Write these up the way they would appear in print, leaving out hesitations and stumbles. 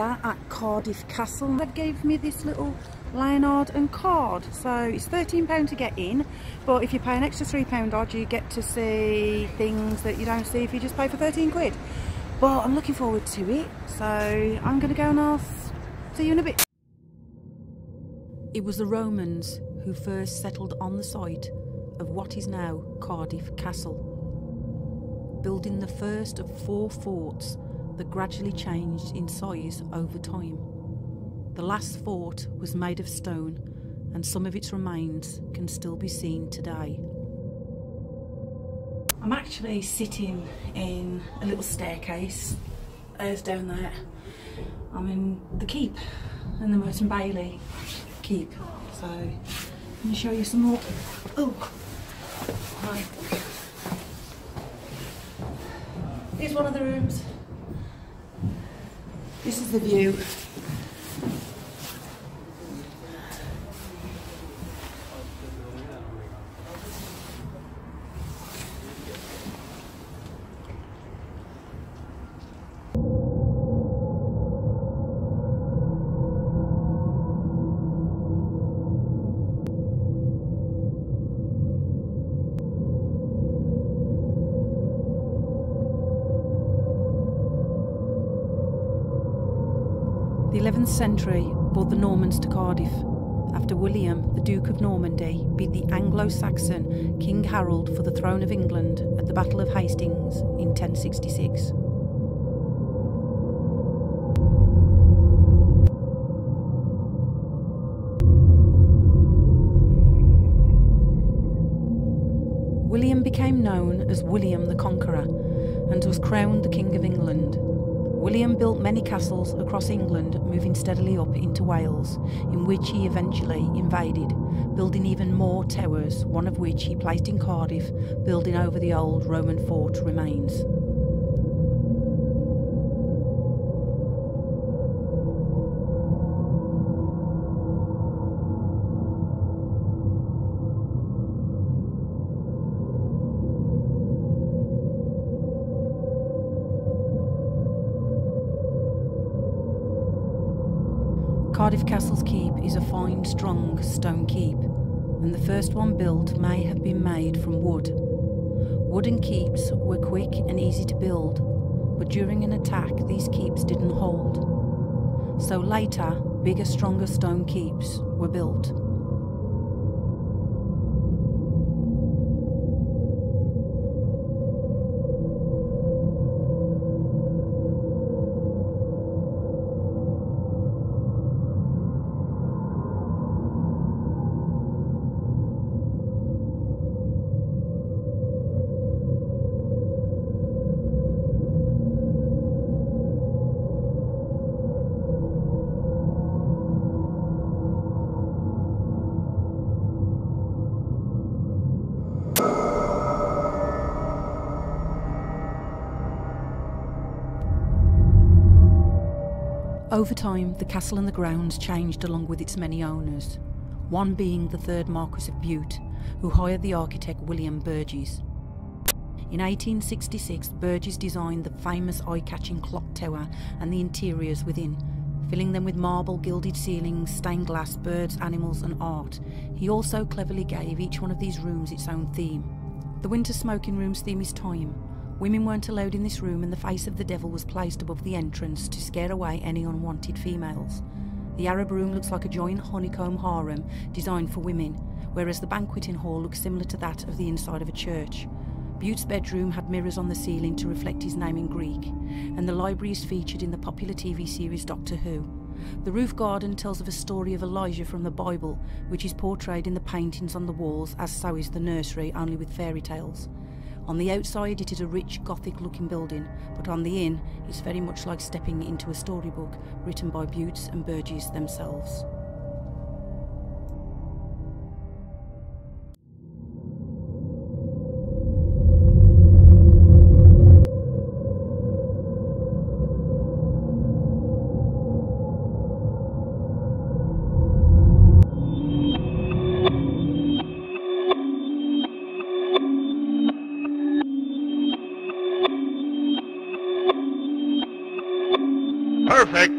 here at Cardiff Castle. They gave me this little Leonard and card, so it's £13 to get in, but if you pay an extra £3 odd you get to see things that you don't see if you just pay for 13 quid. But I'm looking forward to it, so I'm going to go and I'll see you in a bit. It was the Romans who first settled on the site of what is now Cardiff Castle, building the first of 4 forts that gradually changed in size over time. The last fort was made of stone, and some of its remains can still be seen today. I'm actually sitting in a little staircase. There's down there. I'm in the keep, in the Merton Bailey keep. So let me show you some more. Oh, right. Here's one of the rooms. This is the view. The 11th century brought the Normans to Cardiff after William, the Duke of Normandy, beat the Anglo-Saxon King Harold for the throne of England at the Battle of Hastings in 1066. William became known as William the Conqueror and was crowned the King of England. William built many castles across England, moving steadily up into Wales, in which he eventually invaded, building even more towers, one of which he placed in Cardiff, building over the old Roman fort remains. Cardiff Castle's keep is a fine, strong stone keep, and the first one built may have been made from wood. Wooden keeps were quick and easy to build, but during an attack these keeps didn't hold. So later, bigger, stronger stone keeps were built. Over time, the castle and the grounds changed along with its many owners, one being the 3rd Marquis of Bute, who hired the architect William Burgess. In 1866, Burgess designed the famous eye-catching clock tower and the interiors within, filling them with marble, gilded ceilings, stained glass, birds, animals and art. He also cleverly gave each one of these rooms its own theme. The winter smoking room's theme is time. Women weren't allowed in this room, and the face of the devil was placed above the entrance to scare away any unwanted females. The Arab room looks like a giant honeycomb harem designed for women, whereas the banqueting hall looks similar to that of the inside of a church. Bute's bedroom had mirrors on the ceiling to reflect his name in Greek, and the library is featured in the popular TV series Doctor Who. The roof garden tells of a story of Elijah from the Bible, which is portrayed in the paintings on the walls, as so is the nursery, only with fairy tales. On the outside it is a rich Gothic-looking building, but on the in it's very much like stepping into a storybook written by Bute and Burgess themselves. Perfect.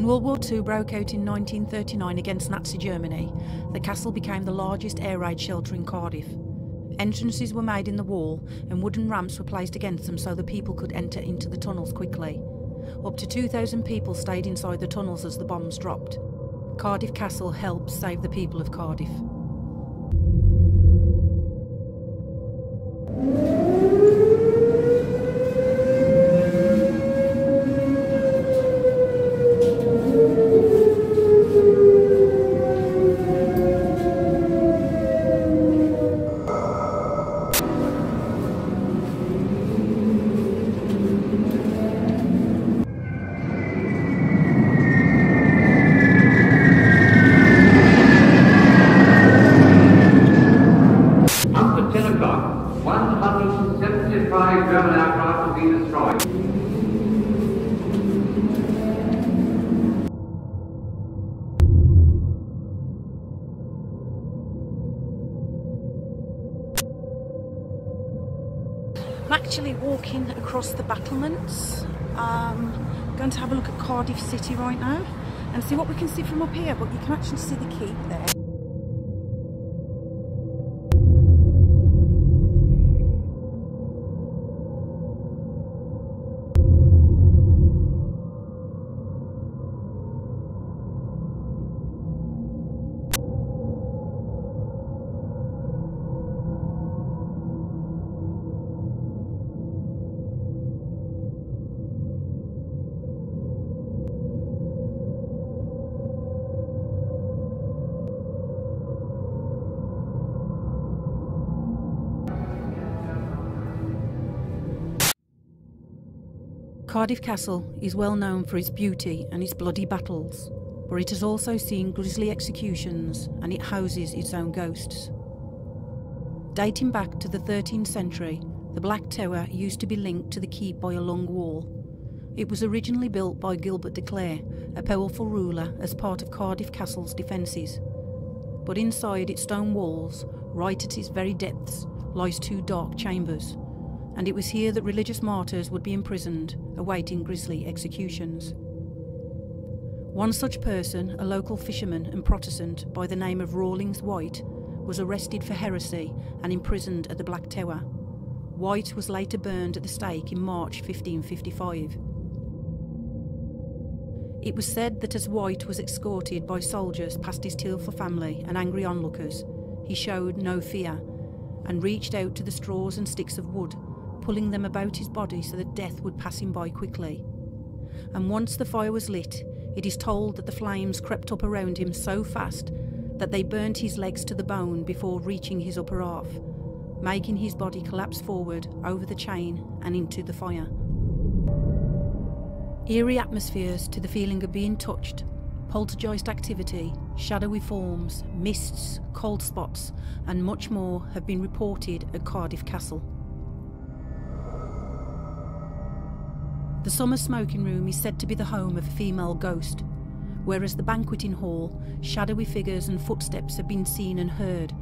When World War II broke out in 1939 against Nazi Germany, the castle became the largest air raid shelter in Cardiff. Entrances were made in the wall and wooden ramps were placed against them so the people could enter into the tunnels quickly. Up to 2,000 people stayed inside the tunnels as the bombs dropped. Cardiff Castle helped save the people of Cardiff. German aircraft will be destroyed. I'm actually walking across the battlements. Going to have a look at Cardiff City right now and see what we can see from up here, but you can actually see the keep there. Cardiff Castle is well known for its beauty and its bloody battles, but it has also seen grisly executions and it houses its own ghosts. Dating back to the 13th century, the Black Tower used to be linked to the keep by a long wall. It was originally built by Gilbert de Clare, a powerful ruler, as part of Cardiff Castle's defences. But inside its stone walls, right at its very depths, lies two dark chambers, and it was here that religious martyrs would be imprisoned, awaiting grisly executions. One such person, a local fisherman and Protestant by the name of Rawlings White, was arrested for heresy and imprisoned at the Black Tower. White was later burned at the stake in March 1555. It was said that as White was escorted by soldiers past his tearful family and angry onlookers, he showed no fear and reached out to the straws and sticks of wood, pulling them about his body so that death would pass him by quickly. And once the fire was lit, it is told that the flames crept up around him so fast that they burnt his legs to the bone before reaching his upper half, making his body collapse forward over the chain and into the fire. Eerie atmospheres to the feeling of being touched, poltergeist activity, shadowy forms, mists, cold spots, and much more have been reported at Cardiff Castle. The summer smoking room is said to be the home of a female ghost, whereas the banqueting hall, shadowy figures and footsteps have been seen and heard,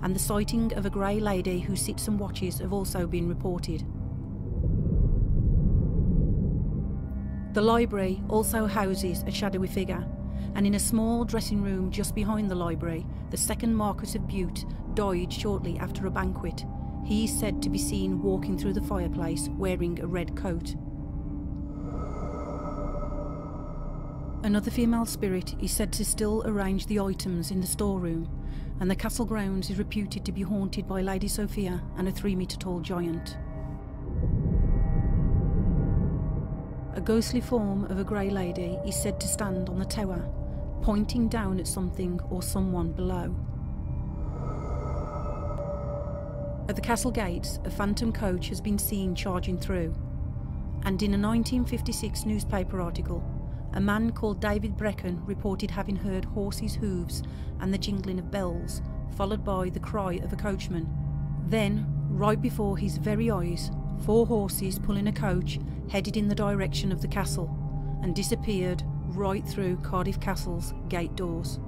and the sighting of a grey lady who sits and watches have also been reported. The library also houses a shadowy figure, and in a small dressing room just behind the library, the second Marquis of Bute died shortly after a banquet. He is said to be seen walking through the fireplace wearing a red coat. Another female spirit is said to still arrange the items in the storeroom, and the castle grounds is reputed to be haunted by Lady Sophia and a 3-metre-tall giant. A ghostly form of a grey lady is said to stand on the tower, pointing down at something or someone below. At the castle gates, a phantom coach has been seen charging through, and in a 1956 newspaper article, a man called David Brecken reported having heard horses' hooves and the jingling of bells, followed by the cry of a coachman. Then, right before his very eyes, 4 horses pulling a coach headed in the direction of the castle and disappeared right through Cardiff Castle's gate doors.